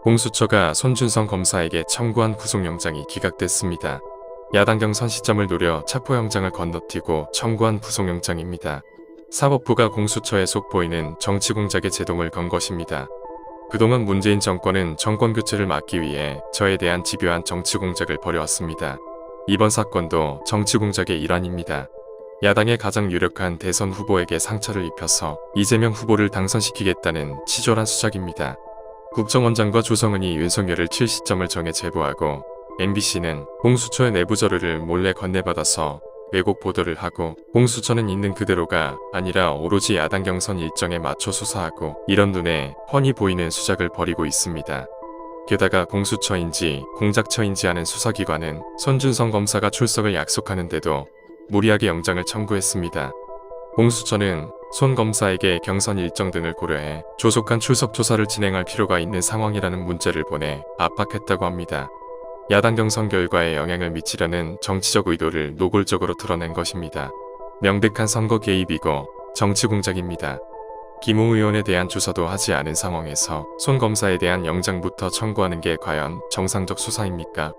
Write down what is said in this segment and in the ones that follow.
공수처가 손준성 검사에게 청구한 구속영장이 기각됐습니다. 야당 경선 시점을 노려 체포영장을 건너뛰고 청구한 구속영장입니다. 사법부가 공수처에 속보이는 정치공작에 제동을 건 것입니다. 그동안 문재인 정권은 정권교체를 막기 위해 저에 대한 집요한 정치공작을 벌여왔습니다. 이번 사건도 정치공작의 일환입니다. 야당의 가장 유력한 대선 후보에게 상처를 입혀서 이재명 후보를 당선시키겠다는 치졸한 수작입니다. 국정원장과 조성은이 윤석열을 칠 시점을 정해 제보하고 MBC는 공수처의 내부 자료를 몰래 건네받아서 왜곡 보도를 하고 공수처는 있는 그대로가 아니라 오로지 야당 경선 일정에 맞춰 수사하고 이런 눈에 훤히 보이는 수작을 벌이고 있습니다. 게다가 공수처인지 공작처인지 아는 수사기관은 손준성 검사가 출석을 약속하는데도 무리하게 영장을 청구했습니다. 공수처는 손 검사에게 경선 일정 등을 고려해 조속한 출석 조사를 진행할 필요가 있는 상황이라는 문제를 보내 압박했다고 합니다. 야당 경선 결과에 영향을 미치려는 정치적 의도를 노골적으로 드러낸 것입니다. 명백한 선거 개입이고 정치 공작입니다. 김웅 의원에 대한 조사도 하지 않은 상황에서 손 검사에 대한 영장부터 청구하는 게 과연 정상적 수사입니까?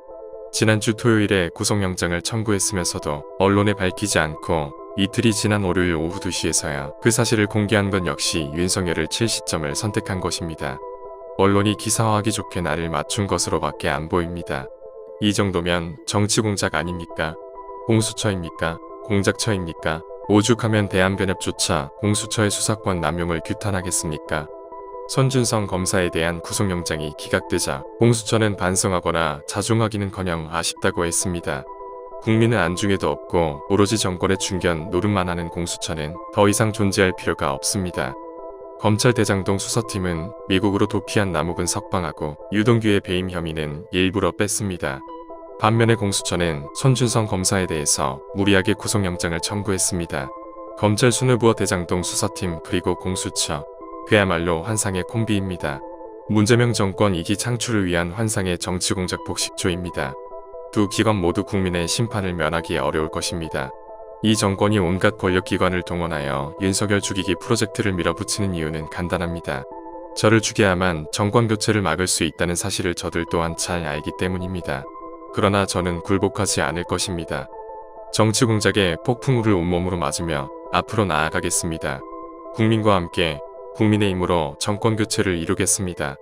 지난주 토요일에 구속영장을 청구했으면서도 언론에 밝히지 않고 이틀이 지난 월요일 오후 2시에서야 그 사실을 공개한 건 역시 윤석열을 칠 시점을 선택한 것입니다. 언론이 기사화하기 좋게 날을 맞춘 것으로밖에 안 보입니다. 이 정도면 정치공작 아닙니까? 공수처입니까? 공작처입니까? 오죽하면 대한변협조차 공수처의 수사권 남용을 규탄하겠습니까? 손준성 검사에 대한 구속영장이 기각되자 공수처는 반성하거나 자중하기는커녕 아쉽다고 했습니다. 국민은 안중에도 없고 오로지 정권의 중견 노릇만 하는 공수처는 더 이상 존재할 필요가 없습니다. 검찰 대장동 수사팀은 미국으로 도피한 남욱은 석방하고 유동규의 배임 혐의는 일부러 뺐습니다. 반면에 공수처는 손준성 검사에 대해서 무리하게 구속영장을 청구했습니다. 검찰 수뇌부와 대장동 수사팀 그리고 공수처, 그야말로 환상의 콤비입니다. 문재명 정권 2기 창출을 위한 환상의 정치공작 복식조입니다. 두 기관 모두 국민의 심판을 면하기 어려울 것입니다. 이 정권이 온갖 권력기관을 동원하여 윤석열 죽이기 프로젝트를 밀어붙이는 이유는 간단합니다. 저를 죽여야만 정권교체를 막을 수 있다는 사실을 저들 또한 잘 알기 때문입니다. 그러나 저는 굴복하지 않을 것입니다. 정치공작에 폭풍우를 온몸으로 맞으며 앞으로 나아가겠습니다. 국민과 함께 국민의 힘으로 정권교체를 이루겠습니다.